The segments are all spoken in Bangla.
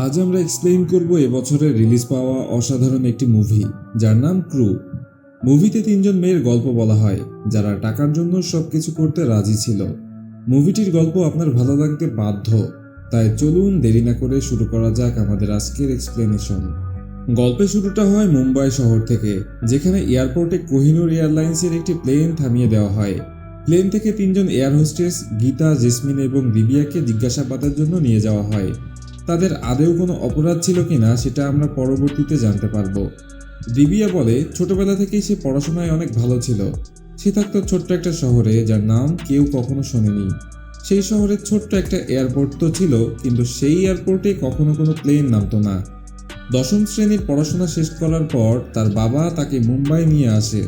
আজ আমরা এক্সপ্লেইন করব এবছরে রিলিজ পাওয়া অসাধারণ একটি মুভি যার নাম ক্রু। মুভিতে তিনজন মেয়ের গল্প বলা হয় যারা টাকার জন্য সবকিছু করতে রাজি ছিল। মুভিটির গল্প আপনার ভালো লাগতে বাধ্য, তাই চলুন দেরি না করে শুরু করা যাক আমাদের আজকের এক্সপ্লেনেশন। গল্পের শুরুটা হয় মুম্বাই শহর থেকে, যেখানে এয়ারপোর্টে কোহিনুর এয়ারলাইন্সের একটি প্লেন থামিয়ে দেওয়া হয়। প্লেন থেকে তিনজন এয়ার হোস্টেস গীতা, জেসমিন এবং দিবিয়াকে জিজ্ঞাসাবাদের জন্য নিয়ে যাওয়া হয়। তাদের আদেও কোনো অপরাধ ছিল কিনা সেটা আমরা পরবর্তীতে জানতে পারবো। দিবিয়া বলে ছোটবেলা থেকেই সে পড়াশোনায় অনেক ভালো ছিল। সে থাকতো ছোট্ট একটা শহরে যার নাম কেউ কখনো শোনেনি। সেই শহরে ছোট্ট একটা এয়ারপোর্ট তো ছিল, কিন্তু সেই এয়ারপোর্টে কখনো কোনো প্লেন নামতো না। দশম শ্রেণীর পড়াশোনা শেষ করার পর তার বাবা তাকে মুম্বাই নিয়ে আসে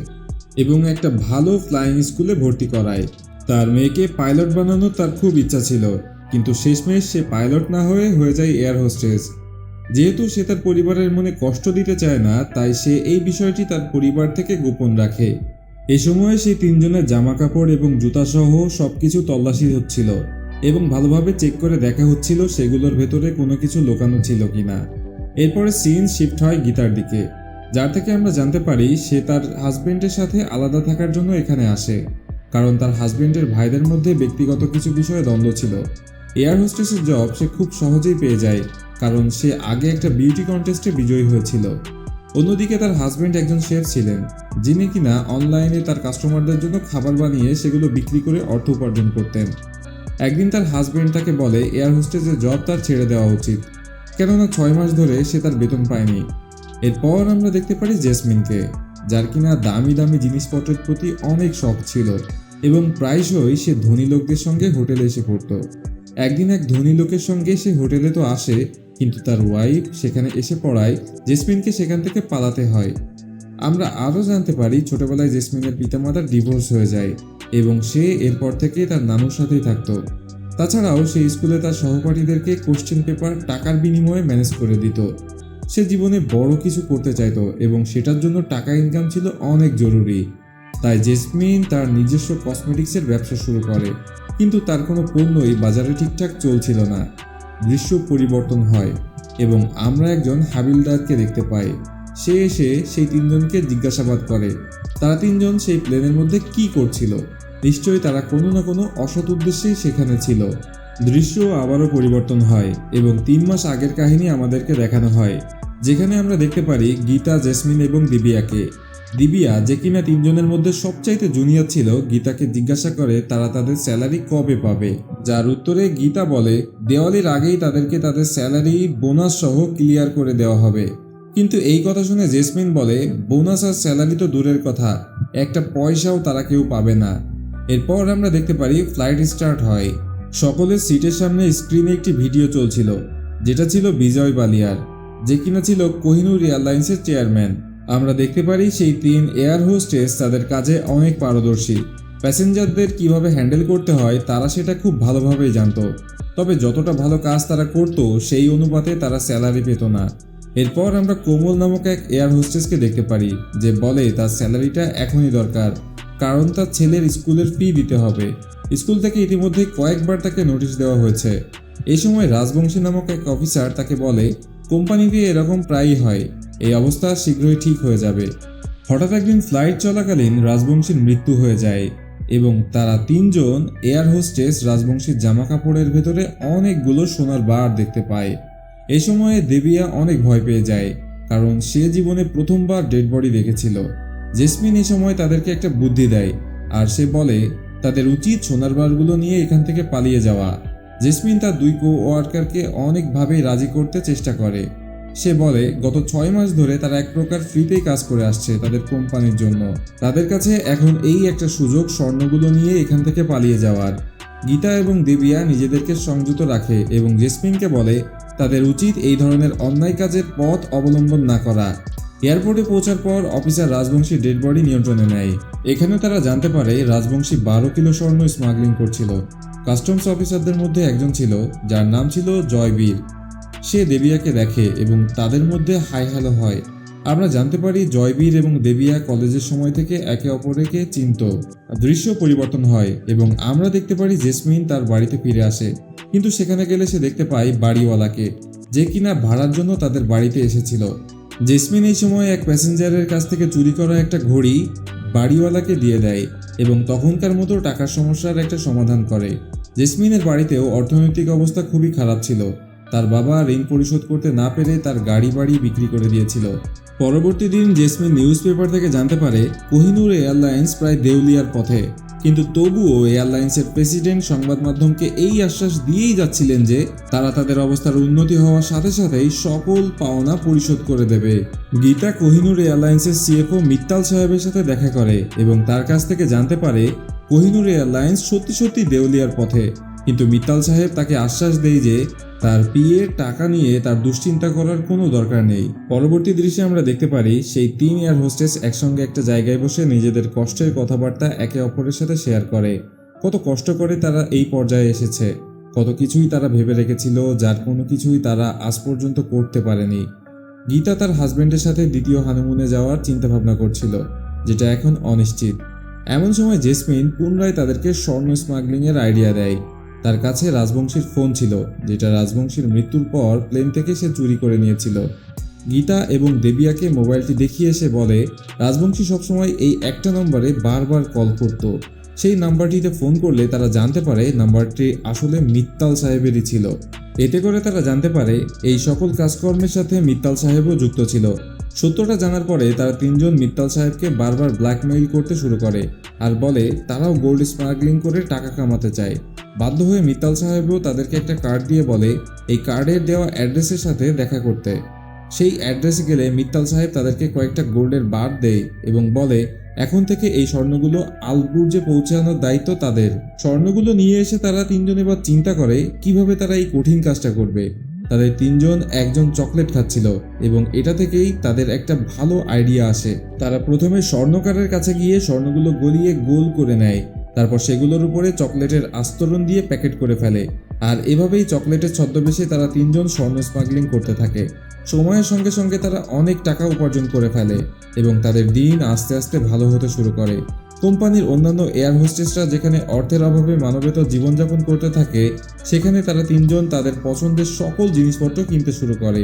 এবং একটা ভালো ফ্লাইং স্কুলে ভর্তি করায়। তার মেয়েকে পাইলট বানানোর তার খুব ইচ্ছা ছিল, কিন্তু শেষমেশ সে পাইলট না হয়ে যায় এয়ার হোস্টেস। যেহেতু সে তার পরিবারের মনে কষ্ট দিতে চায় না, তাই সে এই বিষয়টি তার পরিবার থেকে গোপন রাখে। এ সময় সেই তিনজনের জামা কাপড় এবং জুতাসহ সবকিছু তল্লাশি হচ্ছিল এবং ভালোভাবে চেক করে দেখা হচ্ছিল সেগুলোর ভেতরে কোনো কিছু লুকানো ছিল কিনা। এরপরে সিন শিফট হয় গীতার দিকে, যার থেকে আমরা জানতে পারি সে তার হাজবেন্ডের সাথে আলাদা থাকার জন্য এখানে আসে, কারণ তার হাজবেন্ডের ভাইদের মধ্যে ব্যক্তিগত কিছু বিষয়ে দ্বন্দ্ব ছিল। এয়ার হোস্টেসের জব সে খুব সহজেই পেয়ে যায়, কারণ সে আগে একটা বিউটি কন্টেস্টে বিজয়ী হয়েছিল। অন্যদিকে তার হাজবেন্ড একজন শেফ ছিলেন, যিনি কিনা অনলাইনে তার কাস্টমারদের জন্য খাবার বানিয়ে সেগুলো বিক্রি করে অর্থ উপার্জন করতেন। একদিন তার হাজবেন্ড তাকে বলে এয়ার হোস্টেসের জব তার ছেড়ে দেওয়া উচিত, কেননা 6 মাস ধরে সে তার বেতন পায়নি। এরপর আমরা দেখতে পারি জেসমিনকে, যার কিনা দামি দামি জিনিসপত্রের প্রতি অনেক শখ ছিল এবং প্রায়শই সে ধনী লোকদের সঙ্গে হোটেলে এসে পড়তো। একদিন এক ধনী লোকের সঙ্গে সে হোটেলে তো আসে, কিন্তু তার ওয়াইফ সেখানে এসে পড়ায় জেসমিনকে সেখান থেকে পালাতে হয়। আমরা আরও জানতে পারি ছোটবেলায় জেসমিনের পিতামাতার ডিভোর্স হয়ে যায় এবং সে এরপর থেকে তার নানুর সাথেই থাকতো। তাছাড়াও সে স্কুলে তার সহপাঠীদেরকে কোশ্চেন পেপার টাকার বিনিময়ে ম্যানেজ করে দিত। সে জীবনে বড় কিছু করতে চাইতো এবং সেটার জন্য টাকা ইনকাম ছিল অনেক জরুরি। তাই জেসমিন তার নিজস্ব কসমেটিক্সের ব্যবসা শুরু করে, কিন্তু তার কোনো পণ্যই বাজারে ঠিকঠাক চলছিল না। দৃশ্য পরিবর্তন হয় এবং আমরা একজন হাবিলদারকে দেখতে পাই। সে এসে সেই তিনজনকে জিজ্ঞাসাবাদ করে তারা তিনজন সেই প্লেনের মধ্যে কি করছিল। নিশ্চয়ই তারা কোনো না কোনো অসৎ উদ্দেশ্যেই সেখানে ছিল। দৃশ্য আবারও পরিবর্তন হয় এবং 3 মাস আগের কাহিনী আমাদেরকে দেখানো হয়, যেখানে আমরা দেখতে পারি গীতা, জেসমিন এবং দিবিয়াকে। দিবিয়া, যে কিনা তিনজনের মধ্যে সবচাইতে জুনিয়র ছিল, গীতাকে জিজ্ঞাসা করে তারা তাদের স্যালারি কবে পাবে, যার উত্তরে গীতা বলে দেওয়ালির আগেই তাদেরকে তাদের স্যালারি বোনাস সহ ক্লিয়ার করে দেওয়া হবে। কিন্তু এই কথা শুনে জেসমিন বলে বোনাস আর স্যালারি তো দূরের কথা, একটা পয়সাও তারা কেউ পাবে না। এরপর আমরা দেখতে পারি ফ্লাইট স্টার্ট হয়। সকলের সিটের সামনে স্ক্রিনে একটি ভিডিও চলছিল, যেটা ছিল বিজয় বালিয়ার, যে কিনা ছিল কোহিনুর এয়ারলাইন্সের চেয়ারম্যান। আমরা দেখতে পারি সেই 3 এয়ার হোস্টেস তাদের কাজে অনেক পারদর্শী। প্যাসেঞ্জারদের কিভাবে হ্যান্ডেল করতে হয় তারা সেটা খুব ভালোভাবেই জানতো, তবে যতটা ভালো কাজ তারা করত সেই অনুপাতে তারা স্যালারি পেত না। এরপর আমরা কোমল নামক এক এয়ার হোস্টেসকে দেখতে পারি, যে বলে তার স্যালারিটা এখনই দরকার, কারণ তার ছেলের স্কুলের ফি দিতে হবে। স্কুল থেকে ইতিমধ্যে কয়েকবার তাকে নোটিশ দেওয়া হয়েছে। এই সময় রাজবংশী নামক এক অফিসার তাকে বলে কোম্পানিতে এরকম প্রায়ই হয়, এই অবস্থা শীঘ্রই ঠিক হয়ে যাবে। হঠাৎ একদিন ফ্লাইট চলাকালীন রাজবংশীর মৃত্যু হয়ে যায় এবং তারা তিনজন এয়ার হোস্টেস রাজবংশীর জামা কাপড়ের ভেতরে অনেকগুলো সোনার বার দেখতে পায়। এই সময়ে দেবিয়া অনেক ভয় পেয়ে যায়, কারণ সে জীবনে প্রথমবার ডেড বডি দেখেছিল। জেসমিন এই সময় তাদেরকে একটা বুদ্ধি দেয়, আর সে বলে তাদের উচিত সোনার বারগুলো নিয়ে এখান থেকে পালিয়ে যাওয়া। জেসমিন তার 2 কো-ওয়ার্কারকে অনেকভাবেই রাজি করতে চেষ্টা করে। সে বলে গত 6 মাস ধরে তারা এক প্রকার ফ্রিতেই কাজ করে আসছে তাদের কোম্পানির জন্য। তাদের কাছে এখন এই একটা সুযোগ স্বর্ণগুলো নিয়ে এখান থেকে পালিয়ে যাওয়ার। গীতা এবং দেবিয়া নিজেদেরকে সংযত রাখে এবং জেসমিনকে বলে তাদের উচিত এই ধরনের অন্যায় কাজের পথ অবলম্বন না করা। এয়ারপোর্টে পৌঁছার পর অফিসার রাজবংশী ডেড বডি নিয়ন্ত্রণে নেয়। এখানে তারা জানতে পারে রাজবংশী 12 কিলো স্বর্ণ স্মাগলিং করছিল। কাস্টমস অফিসারদের মধ্যে একজন ছিল যার নাম ছিল জয়বীর। সে দেবিয়াকে দেখে এবং তাদের মধ্যে হাই হ্যালো হয়। আমরা জানতে পারি জয়বীর এবং দেবিয়া কলেজের সময় থেকে একে অপরকে চিনত। দৃশ্য পরিবর্তন হয় এবং আমরা দেখতে পারি জেসমিন তার বাড়িতে ফিরে আসে কিন্তু সেখানে গেলে সে দেখতে পায় বাড়িওয়ালাকে, যে কিনা ভাড়ার জন্য তাদের বাড়িতে এসেছিল। জেসমিন এই সময় এক প্যাসেঞ্জারের কাছ থেকে চুরি করা একটা ঘড়ি বাড়িওয়ালাকে দিয়ে দেয় এবং তখনকার মতো টাকার সমস্যার একটা সমাধান করে। জেসমিনের বাড়িতেও অর্থনৈতিক অবস্থা খুবই খারাপ ছিল। তার বাবা ঋণ পরিশোধ করতে না পেরে তার বাড়ি বিক্রি করে দিয়েছিল। পরবর্তী দিন জেসমিন নিউজ পেপার থেকে জানতে পারে কোহিনূর এয়ারলাইন্স প্রায় দেউলিয়ার পথে, কিন্তু তবুও এয়ারলাইন্সের প্রেসিডেন্ট সংবাদ মাধ্যমকে এই আশ্বাস দিয়েই যাচ্ছিলেন যে তারা তাদের অবস্থার উন্নতি হওয়ার সাথে সাথেই সকল পাওনা পরিশোধ করে দেবে। গীতা কোহিনূর এয়ারলাইন্সের সিএফও মিত্তাল সাহেবের সাথে দেখা করে এবং তার কাছ থেকে জানতে পারে কোহিনূর এয়ারলাইন্স সত্যি সত্যি দেউলিয়ার পথে, কিন্তু মিত্তাল সাহেব তাকে আশ্বাস দেয় যে তার পিএর টাকা নিয়ে তার দুশ্চিন্তা করার কোনো দরকার নেই। পরবর্তী দৃশ্যে আমরা দেখতে পারি সেই 3 এয়ার হোস্টেস একসঙ্গে একটা জায়গায় বসে নিজেদের কষ্টের কথাবার্তা একে অপরের সাথে শেয়ার করে। কত কষ্ট করে তারা এই পর্যায়ে এসেছে, কত কিছুই তারা ভেবে রেখেছিল যার কোনো কিছুই তারা আজ পর্যন্ত করতে পারেনি। গীতা তার হাজব্যান্ডের সাথে দ্বিতীয় হানিমুনে যাওয়ার চিন্তাভাবনা করছিল, যেটা এখন অনিশ্চিত। এমন সময় জেসমিন পুনরায় তাদেরকে স্বর্ণ স্মাগলিংয়ের আইডিয়া দেয়। তার কাছে রাজবংশীর ফোন ছিল, যেটা রাজবংশীর মৃত্যুর পর প্লেন থেকে সে চুরি করে নিয়েছিল। গীতা এবং দেবিয়াকে মোবাইলটি দেখিয়ে সে বলে রাজবংশী সবসময় এই একটা নম্বরে বারবার কল করত। সেই নাম্বারটিতে ফোন করলে তারা জানতে পারে নাম্বারটি আসলে মিত্তাল সাহেবেরই ছিল। এতে করে তারা জানতে পারে এই সকল কাজকর্মের সাথে মিত্তাল সাহেবও যুক্ত ছিল। সত্যটা জানার পরে তারা 3 জন মিত্তাল সাহেবকে বারবার ব্ল্যাকমেইল করতে শুরু করে আর বলে তারাও গোল্ড স্মাগলিং করে টাকা কামাতে চায়। বাধ্য হয়ে মিত্তাল সাহেবও তাদেরকে একটা কার্ড দিয়ে বলে এই কার্ডের দেওয়া অ্যাড্রেসের সাথে দেখা করতে। সেই অ্যাড্রেসে গেলে মিত্তাল সাহেব তাদেরকে কয়েকটা গোল্ডের বার দেয় এবং বলে এখন থেকে এই স্বর্ণগুলো আলবুর্জে পৌঁছানোর দায়িত্ব তাদের। স্বর্ণগুলো নিয়ে এসে তারা 3 জন এবার চিন্তা করে কিভাবে তারা এই কঠিন কাজটা করবে। তাদের 3 জন একজন চকলেট খাচ্ছিল এবং এটা থেকেই তাদের একটা ভালো আইডিয়া আসে। তারা প্রথমে স্বর্ণকারের কাছে গিয়ে স্বর্ণগুলো গলিয়ে গোল করে নেয়, তারপর সেগুলোর উপরে চকলেটের আস্তরণ দিয়ে প্যাকেট করে ফেলে। আর এভাবেই চকলেটের ছদ্মবেশে তারা 3 জন স্বর্ণ স্মাগলিং করতে থাকে। সময়ের সঙ্গে সঙ্গে তারা অনেক টাকা উপার্জন করে ফেলে এবং তাদের দিন আস্তে আস্তে ভালো হতে শুরু করে। কোম্পানির অন্যান্য এয়ার হোস্টেসরা যেখানে অর্থের অভাবে মানবেতর জীবনযাপন করতে থাকে, সেখানে তারা 3 জন তাদের পছন্দের সকল জিনিসপত্র কিনতে শুরু করে।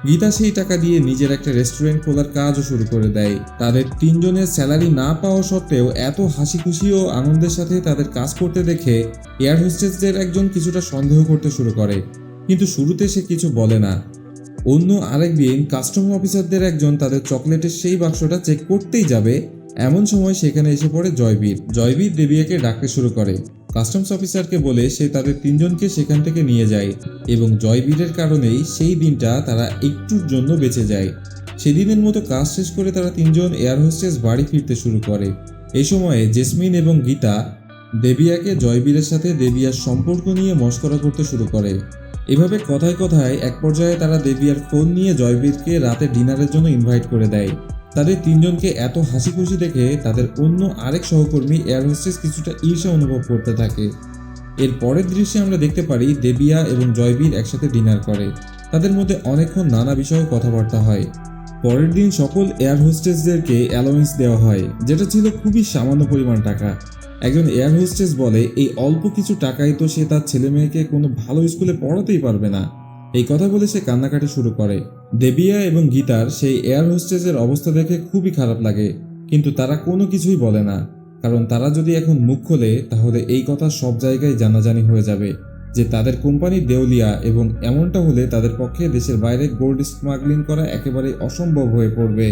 গীতা সেই টাকা দিয়ে নিজের একটা রেস্টুরেন্ট খোলার কাজও শুরু করে দেয়। তাদের 3 জনের স্যালারি না পাওয়া সত্ত্বেও এত হাসি খুশি ও আনন্দের সাথে তাদের কাজ করতে দেখে এয়ার হোস্টেসদের একজন কিছুটা সন্দেহ করতে শুরু করে, কিন্তু শুরুতে সে কিছু বলে না। অন্য আরেকদিন কাস্টম অফিসারদের একজন তাদের চকলেটের সেই বাক্সটা চেক করতেই যাবে, এমন সময় সেখানে এসে পড়ে জয়বীর দেবিয়াকে ডাকতে শুরু করে। কাস্টমস অফিসারকে বলে সে তাদের 3 জনকে সেখান থেকে নিয়ে যায় এবং জয়বীরের কারণেই সেই দিনটা তারা একটুর জন্য বেঁচে যায়। সেদিনের মতো কাজ শেষ করে তারা 3 জন এয়ার হোস্টেস বাড়ি ফিরতে শুরু করে। এই সময়ে জেসমিন এবং গীতা দেবিয়াকে জয়বীরের সাথে দেবিয়ার সম্পর্ক নিয়ে মশকরা করতে শুরু করে। এভাবে কথায় কথায় এক পর্যায়ে তারা দেবিয়ার ফোন নিয়ে জয়বীরকে রাতে ডিনারের জন্য ইনভাইট করে দেয়। তাদের 3 জনকে এত হাসি খুশি দেখে তাদের অন্য আরেক সহকর্মী এয়ার হোস্টেস কিছুটা ঈর্ষা অনুভব করতে থাকে। এর পরের দৃশ্যে আমরা দেখতে পারি দেবিয়া এবং জয়বীর একসাথে ডিনার করে। তাদের মধ্যে অনেকক্ষণ নানা বিষয়ে কথাবার্তা হয়। পরের দিন সকল এয়ার হোস্টেসদেরকে অ্যালাউন্স দেওয়া হয়, যেটা ছিল খুবই সামান্য পরিমাণ টাকা। একজন এয়ার হোস্টেস বলে এই অল্প কিছু টাকায় তো সে তার ছেলে মেয়েকে কোনো ভালো স্কুলে পড়াতেই পারবে না। এই কথা বলে সে কান্নাকাটি শুরু করে। দেবিয়া এবং গীতার সেই এয়ার হোস্টেসের অবস্থা দেখে খুবই খারাপ লাগে, কিন্তু তারা কোনো কিছুই বলে না, কারণ তারা যদি এখন মুখ খোলে তাহলে এই কথা সব জায়গায় জানাজানি হয়ে যাবে যে তাদের কোম্পানি দেউলিয়া, এবং এমনটা হলে তাদের পক্ষে দেশের বাইরে গোল্ড স্মাগলিং করা একেবারে অসম্ভব হয়ে পড়বে।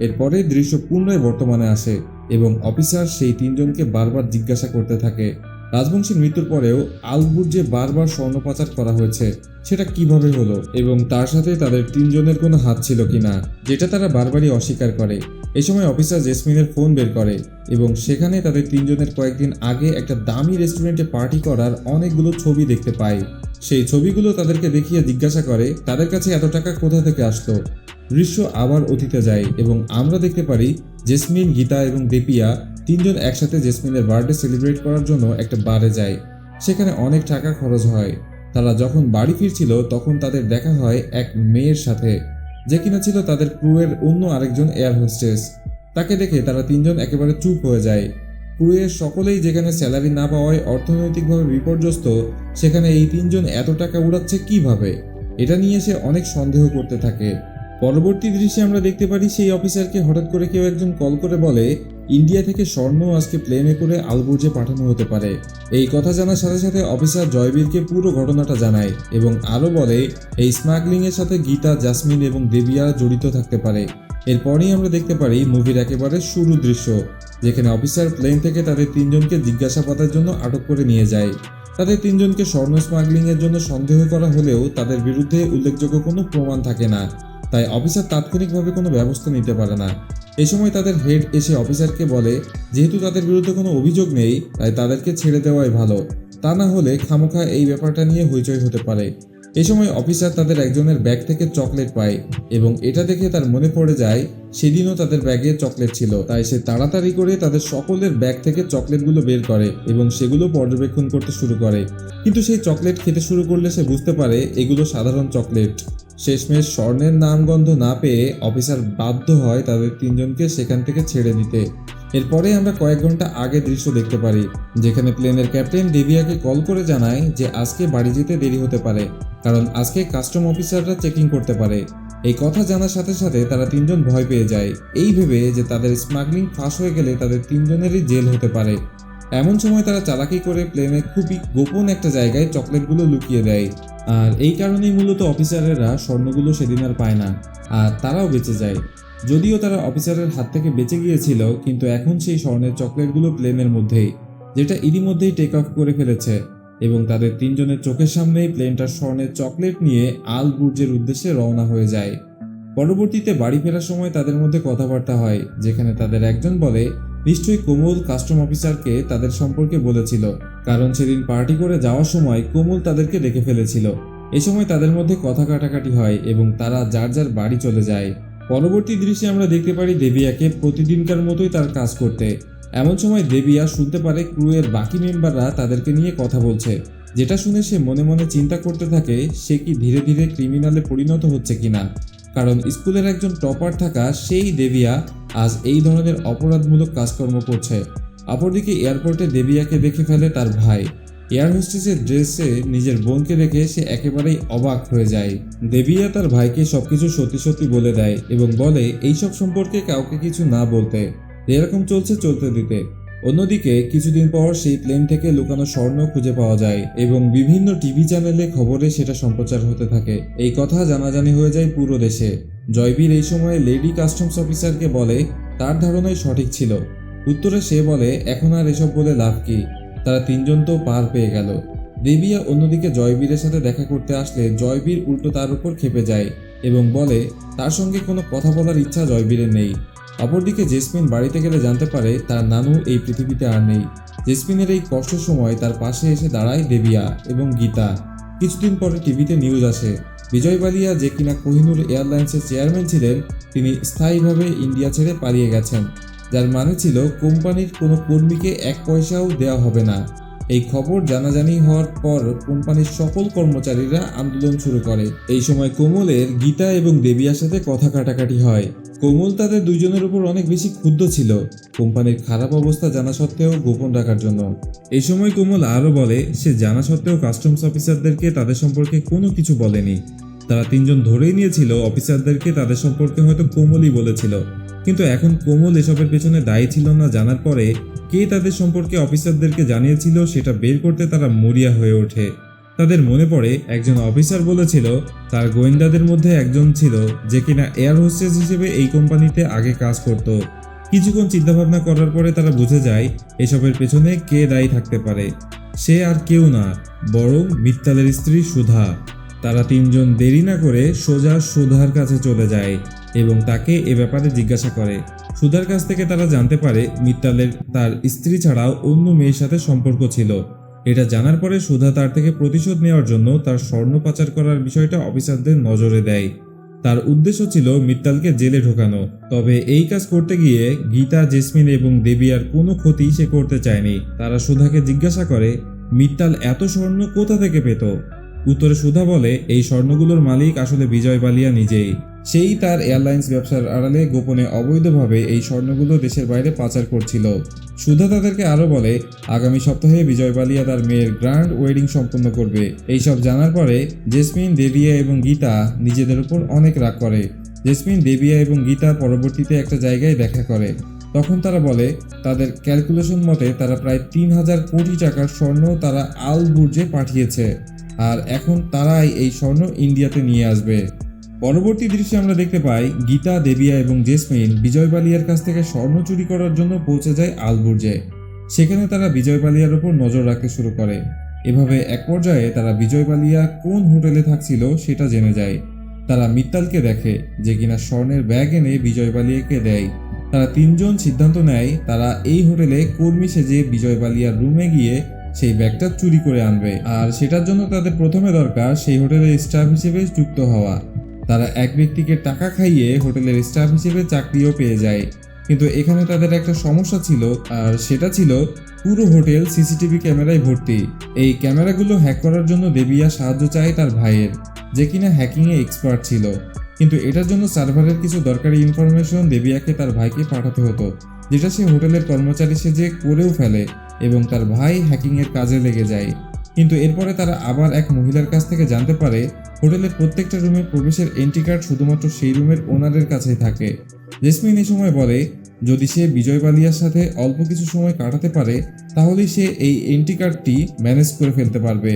এরপরে দৃশ্য পুনরায় বর্তমানে আসে এবং অফিসার সেই 3 জনকে বারবার জিজ্ঞাসা করতে থাকে রাজবংশীর মৃত্যুর পরেও আলবুর্জে বারবার স্বর্ণ পাচার করা হয়েছে, সেটা কিভাবে হলো এবং তার সাথে তাদের 3 জনের কোনো হাত ছিল কিনা, যেটা তারা বারবারই অস্বীকার করে। এই সময় অফিসার জেসমিনের ফোন বের করে এবং সেখানে তাদের 3 জনের কয়েকদিন আগে একটা দামি রেস্টুরেন্টে পার্টি করার অনেকগুলো ছবি দেখতে পায়। সেই ছবিগুলো তাদেরকে দেখিয়ে জিজ্ঞাসা করে তাদের কাছে এত টাকা কোথা থেকে আসলো। দৃশ্য আবার অতীতে যায় এবং আমরা দেখতে পারি জেসমিন, গীতা এবং দেবিয়া 3 জন একসাথে জেসমিনের বার্থডে সেলিব্রেট করার জন্য একটা বারে যায়। সেখানে অনেক টাকা খরচ হয়। তারা যখন বাড়ি ফিরছিল তখন তাদের দেখা হয় এক মেয়ের সাথে, যে কিনা ছিল তাদের ক্রুয়ের অন্য আরেকজন এয়ার হোস্টেস। তাকে দেখে তারা 3 জন একেবারে চুপ হয়ে যায়। ক্রুয়ের সকলেই যেখানে স্যালারি না পাওয়ায় অর্থনৈতিকভাবে বিপর্যস্ত, সেখানে এই তিনজন এত টাকা উড়াচ্ছে কিভাবে? এটা নিয়ে সে অনেক সন্দেহ করতে থাকে। পরবর্তী দৃশ্যে আমরা দেখতে পারি সেই অফিসারকে হঠাৎ করে কেউ একজন কল করে বলে ইন্ডিয়া থেকে স্বর্ণ আজকে প্লেনে করে আলবুর্জে পাঠানো হতে পারে। এই কথা জানার সাথে সাথে অফিসার জয়বীরকে পুরো ঘটনাটা জানায় এবং আরও বলে এই স্মাগলিং এর সাথে গীতা, জাসমিন এবং দেবিয়া জড়িত থাকতে পারে। এরপরেই আমরা দেখতে পারি মুভির একেবারে শুরু দৃশ্য, যেখানে অফিসার প্লেন থেকে তাদের তিনজনকে জিজ্ঞাসাবাদের জন্য আটক করে নিয়ে যায়। তাদের তিনজনকে স্বর্ণ স্মাগলিং এর জন্য সন্দেহ করা হলেও তাদের বিরুদ্ধে উল্লেখযোগ্য কোনো প্রমাণ থাকে না, তাই অফিসার তাৎক্ষণিকভাবে কোনো ব্যবস্থা নিতে পারে না। এই সময় তাদের হেড এসে অফিসারকে বলে যেহেতু তাদের বিরুদ্ধে কোনো অভিযোগ নেই তাই তাদেরকে ছেড়ে দেওয়াই ভালো, তা না হলে খামোখা এই ব্যাপারটা নিয়ে হইচই হতে পারে। এই সময় অফিসার তাদের একজনের ব্যাগ থেকে চকলেট পায় এবং এটা দেখে তার মনে পড়ে যায় সেদিনও তাদের ব্যাগে চকলেট ছিল, তাই সে তাড়াতাড়ি করে তাদের সকলের ব্যাগ থেকে চকলেটগুলো বের করে এবং সেগুলো পর্যবেক্ষণ করতে শুরু করে। কিন্তু সেই চকলেট খেতে শুরু করলে সে বুঝতে পারে এগুলো সাধারণ চকলেট। শেষমেশ স্বর্ণের নামগন্ধ না পেয়ে অফিসার বাধ্য হয় তাদের তিনজনকে সেখান থেকে ছেড়ে দিতে। এরপরে আমরা কয়েক ঘন্টা আগে দৃশ্য দেখতে পারি, যেখানে প্লেনের ক্যাপ্টেন দেবিয়াকে কল করে জানায় যে আজকে বাড়ি যেতে দেরি হতে পারে, কারণ আজকে কাস্টম অফিসাররা চেকিং করতে পারে। এই কথা জানার সাথে সাথে তারা তিনজন ভয় পেয়ে যায়, এই ভেবে যে তাদের স্মাগলিং ফাঁস হয়ে গেলে তাদের তিনজনেরই জেল হতে পারে। এমন সময় তারা চালাকি করে প্লেনে খুবই গোপন একটা জায়গায় চকলেটগুলো লুকিয়ে দেয়, আর এই কারণেই মূলত অফিসারেরা স্বর্ণগুলো সেদিন আর পায় না, আর তারাও বেঁচে যায়। যদিও তারা অফিসারের হাত থেকে বেঁচে গিয়েছিল, কিন্তু এখন সেই স্বর্ণের চকলেটগুলো প্লেনের মধ্যেই, যেটা ইতিমধ্যেই টেক অফ করে ফেলেছে এবং তাদের তিনজনের চোখের সামনেই প্লেনটা স্বর্ণের চকলেট নিয়ে আলবুর্জের উদ্দেশ্যে রওনা হয়ে যায়। পরবর্তীতে বাড়ি ফেরার সময় তাদের মধ্যে কথাবার্তা হয়, যেখানে তাদের একজন বলে নিশ্চয়ই কোমল কাস্টম অফিসারকে তাদের সম্পর্কে বলেছিল, কারণ সেদিন পার্টি করে যাওয়ার সময় কোমল তাদেরকে দেখে ফেলেছিল। এ সময় তাদের মধ্যে কথা কাটাকাটি হয় এবং তারা যার যার বাড়ি চলে যায়। পরবর্তী দৃশ্যে আমরা দেখতে পারি দেবিয়াকে প্রতিদিনকার মতোই তার কাজ করতে। এমন সময় দেবিয়া শুনতে পারে ক্রুয়ের বাকি মেম্বাররা তাদেরকে নিয়ে কথা বলছে, যেটা শুনে সে মনে মনে চিন্তা করতে থাকে সে কি ধীরে ধীরে ক্রিমিনালে পরিণত হচ্ছে কিনা, কারণ স্কুলের একজন টপার থাকা সেই দেবিয়া আজ এই ধরনের অপরাধমূলক কাজকর্ম করছে। অপরদিকে এয়ারপোর্টে দেবিয়াকে দেখে ফেলে তার ভাই। এয়ার হোস্টেসের ড্রেসে নিজের বোনকে দেখে সে একেবারেই অবাক হয়ে যায়। দেবিয়া তার ভাইকে সবকিছু সত্যি সত্যি বলে দেয় এবং বলে এইসব সম্পর্কে কাউকে কিছু না বলতে, এরকম চলতে দিতে। অন্যদিকে কিছুদিন পর সেই প্লেন থেকে লুকানো স্বর্ণ খুঁজে পাওয়া যায় এবং বিভিন্ন টিভি চ্যানেলে খবরে সেটা সম্প্রচার হতে থাকে। এই কথা জানাজানি হয়ে যায় পুরো দেশে। জয়বীর এই সময়ে লেডি কাস্টমস অফিসারকে বলে তার ধারণাই সঠিক ছিল। উত্তরে সে বলে এখন আর এসব বলে লাভ কি, তারা তিনজন তো পার পেয়ে গেল। দেবিয়া অন্যদিকে জয়বীরের সাথে দেখা করতে আসলে জয়বীর উল্টো তার উপর ক্ষেপে যায় এবং বলে তার সঙ্গে কোনো কথা বলার ইচ্ছা জয়বীরের নেই। অপরদিকে জেসমিন বাড়িতে গেলে জানতে পারে তার নানু এই পৃথিবীতে আর নেই। জেসমিনের এই কষ্টের সময় তার পাশে এসে দাঁড়ায় দেবিয়া এবং গীতা। কিছুদিন পরে টিভিতে নিউজ আসে বিজয় বালিয়া, যে কিনা কোহিনুর এয়ারলাইন্সের চেয়ারম্যান ছিলেন, তিনি স্থায়ীভাবে ইন্ডিয়া ছেড়ে পালিয়ে গেছেন, যার মানে ছিল কোম্পানির কোনো কর্মীকে এক পয়সাও দেওয়া হবে না। এই খবর জানাজানি হওয়ার পর কোম্পানির সকল কর্মচারীরা আন্দোলন শুরু করে। এই সময় কোমলের গীতা এবং দেবিয়ার সাথে কথা কাটাকাটি হয়। কোমল তাদের দুইজনের উপর অনেক বেশি ক্ষুব্ধ ছিল কোম্পানির খারাপ অবস্থা জানা সত্ত্বেও গোপন রাখার জন্য। এই সময় কোমল আরও বলে সে জানা সত্ত্বেও কাস্টমস অফিসারদেরকে তাদের সম্পর্কে কোনো কিছু বলেনি। তারা তিনজন ধরেই নিয়েছিল অফিসারদেরকে তাদের সম্পর্কে হয়তো কোমলই বলেছিল, কিন্তু এখন কোমল এসবের পেছনে দায়ী ছিল না জানার পরে কে তাদের সম্পর্কে অফিসারদেরকে জানিয়েছিল সেটা বের করতে তারা মরিয়া হয়ে ওঠে। তাদের মনে পড়ে একজন অফিসার বলেছিল তার গোয়েন্দাদের মধ্যে একজন ছিল যে কিনা এয়ার হোস্টেস হিসেবে এই কোম্পানিতে আগে কাজ করত। কিছুক্ষণ চিন্তাভাবনা করার পরে তারা বুঝে যায় এসবের পেছনে কে দায়ী থাকতে পারে। সে আর কেউ না, বরং মিত্তালের স্ত্রী সুধা। তারা তিনজন দেরি না করে সোজা সুধার কাছে চলে যায় এবং তাকে এ ব্যাপারে জিজ্ঞাসা করে। সুধার কাছ থেকে তারা জানতে পারে মিত্তালের তার স্ত্রী ছাড়াও অন্য মেয়ের সাথে সম্পর্ক ছিল। এটা জানার পরে সুধা তার থেকে প্রতিশোধ নেওয়ার জন্য তার স্বর্ণ পাচার করার বিষয়টা অফিসারদের নজরে দেয়। তার উদ্দেশ্য ছিল মিত্তালকে জেলে ঢোকানো। তবে এই কাজ করতে গিয়ে গীতা, জেসমিন এবং দেবিয়ার কোনো ক্ষতি সে করতে চায়নি। তারা সুধাকে জিজ্ঞাসা করে মিত্তাল এত স্বর্ণ কোথা থেকে পেত। উত্তরে সুধা বলে এই স্বর্ণগুলোর মালিক আসলে বিজয় বালিয়া নিজেই। সেই তার এয়ারলাইন্স ব্যবসার আড়ালে গোপনে অবৈধভাবে এই স্বর্ণগুলো দেশের বাইরে পাচার করছিল। সুধা তাদেরকে আরও বলে আগামী সপ্তাহে বিজয় বালিয়া তার মেয়ের গ্র্যান্ড ওয়েডিং সম্পন্ন করবে। এইসব জানার পরে জেসমিন, দেবিয়া এবং গীতা নিজেদের উপর অনেক রাগ করে। জেসমিন, দেবিয়া এবং গীতা পরবর্তীতে একটা জায়গায় দেখা করে। তখন তারা বলে তাদের ক্যালকুলেশন মতে তারা প্রায় 3000 কোটি টাকার স্বর্ণ তারা আল বুর্জে পাঠিয়েছে, আর এখন তারাই এই স্বর্ণ ইন্ডিয়াতে নিয়ে আসবে। পরবর্তী দৃশ্যে আমরা দেখতে পাই গীতা, দেবিয়া এবং জেসমিন বিজয় বালিয়ার কাছ থেকে স্বর্ণ চুরি করার জন্য পৌঁছে যায় আলবুর্জে। সেখানে তারা বিজয় বালিয়ার উপর নজর রাখতে শুরু করে। এভাবে এক পর্যায়ে তারা বিজয় বালিয়া কোন হোটেলে থাকছিল সেটা জেনে যায়। তারা মিত্তালকে দেখে যে কিনা স্বর্ণের ব্যাগ এনে বিজয় বালিয়াকে দেয়। তারা তিনজন সিদ্ধান্ত নেয় তারা এই হোটেলে কর্মী সেজে বিজয় বালিয়ার রুমে গিয়ে সেই ব্যাগটা চুরি করে আনবে, আর সেটার জন্য তাদের প্রথমে দরকার সেই হোটেলের স্টাফ হিসেবে যুক্ত হওয়া। তারা এক ব্যক্তিকে টাকা খাইয়ে হোটেলের স্টাফ হিসেবে চাকরিও পেয়ে যায়। কিন্তু এখানে তাদের একটা সমস্যা ছিল, আর সেটা ছিল পুরো হোটেল সিসিটিভি ক্যামেরায় ভর্তি। এই ক্যামেরাগুলো হ্যাক করার জন্য দেবিয়া সাহায্য চায় তার ভাইয়ের, যে কিনা হ্যাকিংয়ে এক্সপার্ট ছিল। কিন্তু এটার জন্য সার্ভারের কিছু দরকারি ইনফরমেশন দেবিয়াকে তার ভাইকে পাঠাতে হতো, যেটা সে হোটেলের কর্মচারী সেজে করেও ফেলে এবং তার ভাই হ্যাকিংয়ের কাজে লেগে যায়। কিন্তু এরপরে তারা আবার এক মহিলার কাছ থেকে জানতে পারে হোটেলের প্রত্যেকটা রুমে প্রবেশের এন্ট্রি কার্ড শুধুমাত্র সেই রুমের ওনারের কাছেই থাকে। জেসমিন এই সময় বলে যদি সে বিজয় বালিয়ার সাথে অল্প কিছু সময় কাটাতে পারে তাহলেই সে এই এন্ট্রি কার্ডটি ম্যানেজ করে ফেলতে পারবে।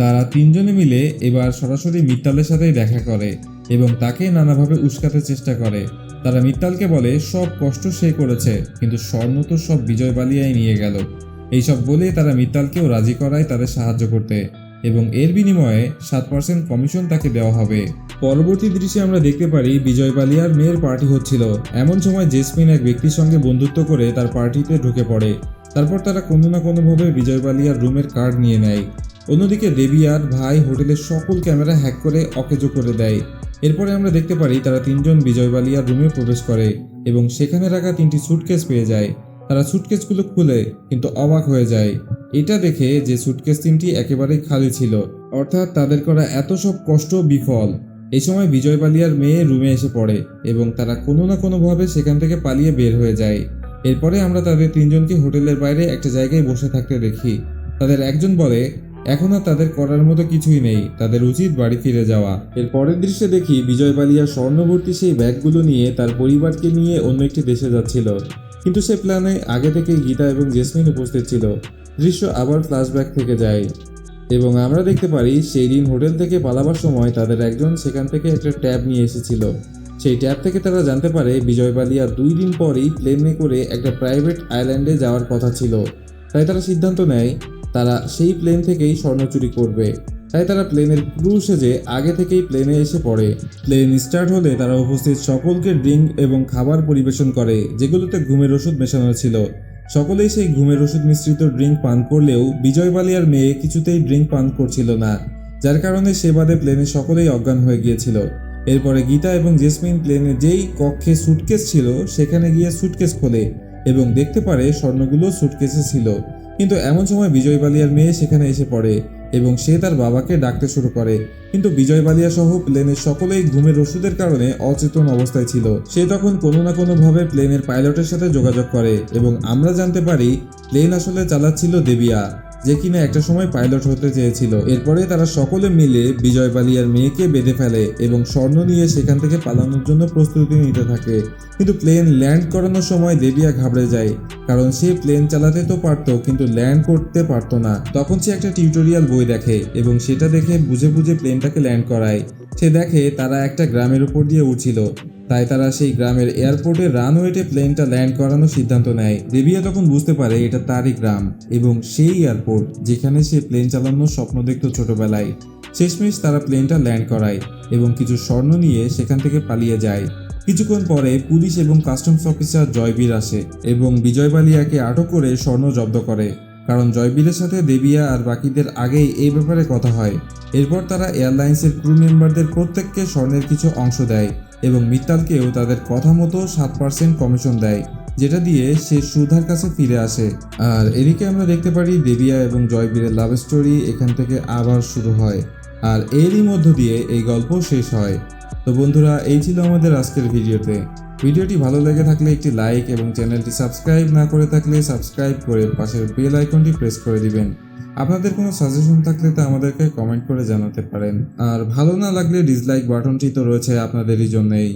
তারা তিনজনে মিলে এবার সরাসরি মিত্তালের সাথেই দেখা করে এবং তাকে নানাভাবে উস্কাতে চেষ্টা করে। তারা মিত্তালকে বলে সব কষ্ট সে করেছে, কিন্তু স্বর্ণ তো সব বিজয় বালিয়াই নিয়ে গেল। এইসব বলে তারা মিত্তালকেও রাজি করায় তাদের সাহায্য করতে, এবং এর বিনিময়ে 7% কমিশন তাকে দেওয়া হবে। পরবর্তী দৃশ্যে আমরা দেখতে পারি বিজয় বালিয়ার মেয়ের পার্টি হচ্ছিল। এমন সময় জেসমিন এক ব্যক্তির সঙ্গে বন্ধুত্ব করে তার পার্টিতে ঢুকে পড়ে। তারপর তারা কোনো না কোনোভাবে বিজয় বালিয়ার রুমের কার্ড নিয়ে নেয়। অন্যদিকে দেবিয়ার ভাই হোটেলের সকল ক্যামেরা হ্যাক করে অকেজো করে দেয়। এরপরে আমরা দেখতে পারি তারা তিনজন বিজয় বালিয়ার রুমে প্রবেশ করে এবং সেখানে রাখা 3টি সুটকেস পেয়ে যায়। তারা সুটকেসগুলো খুলে কিন্তু অবাক হয়ে যায় এটা দেখে যে সুটকেস 3টি একেবারেই খালি ছিল, অর্থাৎ তাদের করা এত সব কষ্ট বিফল। এই সময় বিজয় বালিয়ার মেয়ে রুমে এসে পড়ে এবং তারা কোনো না কোনোভাবে সেখান থেকে পালিয়ে বের হয়ে যায়। এরপরে আমরা তাদের তিনজনকে হোটেলের বাইরে একটা জায়গায় বসে থাকতে দেখি। তাদের একজন বলে এখন আর তাদের করার মতো কিছুই নেই, তাদের উচিত বাড়ি ফিরে যাওয়া। এর পরের দৃশ্যে দেখি বিজয় বালিয়া স্বর্ণভর্তি সেই ব্যাগগুলো নিয়ে তার পরিবারকে নিয়ে অন্য একটি দেশে যাচ্ছিল, কিন্তু সে প্ল্যানে আগে থেকে গীতা এবং জেসমিন উপস্থিত ছিল। দৃশ্য আবার ফ্ল্যাশব্যাক থেকে যায় এবং আমরা দেখতে পারি সেই দিন হোটেল থেকে পালাবার সময় তাদের একজন সেখান থেকে একটা ট্যাব নিয়ে এসেছিল। সেই ট্যাব থেকে তারা জানতে পারে বিজয় বালিয়া 2 দিন পরই প্লেনে করে একটা প্রাইভেট আইল্যান্ডে যাওয়ার কথা ছিল। তাই তারা সিদ্ধান্ত নেয় তারা সেই প্লেন থেকেই স্বর্ণ চুরি করবে। তাই তারা প্লেনের ক্রু সেজে আগে থেকেই প্লেনে এসে পড়ে। প্লেন স্টার্ট হলে তারা উপস্থিত সকলকে ড্রিঙ্ক এবং খাবার পরিবেশন করে, যেগুলোতে ঘুমের ওষুধ মেশানো ছিল। সকলেই সেই ঘুমের ওষুধ মিশ্রিত ড্রিঙ্ক পান করলেও বিজয় বালিয়ার মেয়ে কিছুতেই ড্রিঙ্ক পান করছিল না, যার কারণে সে বাদে প্লেনে সকলেই অজ্ঞান হয়ে গিয়েছিল। এরপরে গীতা এবং জেসমিন প্লেনে যেই কক্ষে সুটকেস ছিল সেখানে গিয়ে সুটকেস খোলে এবং দেখতে পারে স্বর্ণগুলো সুটকেসে ছিল। কিন্তু এমন সময় বিজয় বালিয়ার মেয়ে সেখানে এসে পড়ে এবং সে তার বাবাকে ডাকতে শুরু করে, কিন্তু বিজয় বালিয়া সহ প্লেনের সকলেই ঘুমের ওষুধের কারণে অচেতন অবস্থায় ছিল। সে তখন কোনো না কোনোভাবে প্লেনের পাইলটের সাথে যোগাযোগ করে এবং আমরা জানতে পারি প্লেন আসলে চালাচ্ছিল দেবিয়া, যে কিনা একটা সময় পাইলট হতে চেয়েছিল। এরপরে তারা সকলে মিলে বিজয় বালিয়ার মেয়েকে বেঁধে ফেলে এবং স্বর্ণ নিয়ে সেখান থেকে পালানোর জন্য প্রস্তুতি নিতে থাকে। কিন্তু প্লেন ল্যান্ড করানোর সময় দেবিয়া ঘাবড়ে যায়, কারণ সে প্লেন চালাতে তো পারতো কিন্তু ল্যান্ড করতে পারতো না। তখন সে একটা টিউটোরিয়াল বই দেখে এবং সেটা দেখে বুঝে বুঝে প্লেনটাকে ল্যান্ড করায়। সে দেখে তারা একটা গ্রামের উপর দিয়ে উড়ছিল, তাই তারা সেই গ্রামের এয়ারপোর্টে রানওয়েতে প্লেনটা ল্যান্ড করানোর সিদ্ধান্ত নেয়। দেবিয়া তখন বুঝতে পারে এটা তারই গ্রাম এবং সেই এয়ারপোর্ট যেখানে সে প্লেন চালানোর স্বপ্ন দেখত ছোটবেলায়। শেষমেশ তারা প্লেনটা ল্যান্ড করায় এবং কিছু স্বর্ণ নিয়ে সেখান থেকে পালিয়ে যায়। কিছুক্ষণ পরে পুলিশ এবং কাস্টমস অফিসার জয়বীর আসে এবং বিজয় বালিয়াকে আটক করে স্বর্ণ জব্দ করে, কারণ জয়বীরের সাথে দেবিয়া আর বাকিদের আগেই এই ব্যাপারে কথা হয়। এরপর তারা এয়ারলাইন্সের ক্রু মেম্বারদের প্রত্যেককে স্বর্ণের কিছু অংশ দেয় এবং মিত্তালকেও তাদের কথা মতো 7% কমিশন দেয়, যেটা দিয়ে সে সুধার কাছে ফিরে আসে। আর এদিকে আমরা দেখতে পারি দেবিয়া এবং জয়বীরের লাভ স্টোরি এখান থেকে আবার শুরু হয়, আর এরই মধ্য দিয়ে এই গল্প শেষ হয়। তো বন্ধুরা, এই ছিল আমাদের আজকের ভিডিওতে। ভিডিওটি ভালো লেগে থাকলে একটি লাইক এবং চ্যানেলটি সাবস্ক্রাইব না করে থাকলে সাবস্ক্রাইব করে পাশের বেল আইকনটি প্রেস করে দিবেন। আপনাদের কোনো সাজেশন থাকলে তা আমাদেরকে কমেন্ট করে জানাতে পারেন। আর ভালো না লাগলে ডিসলাইক বাটনটি তো রয়েছে আপনাদেরই জন্যই।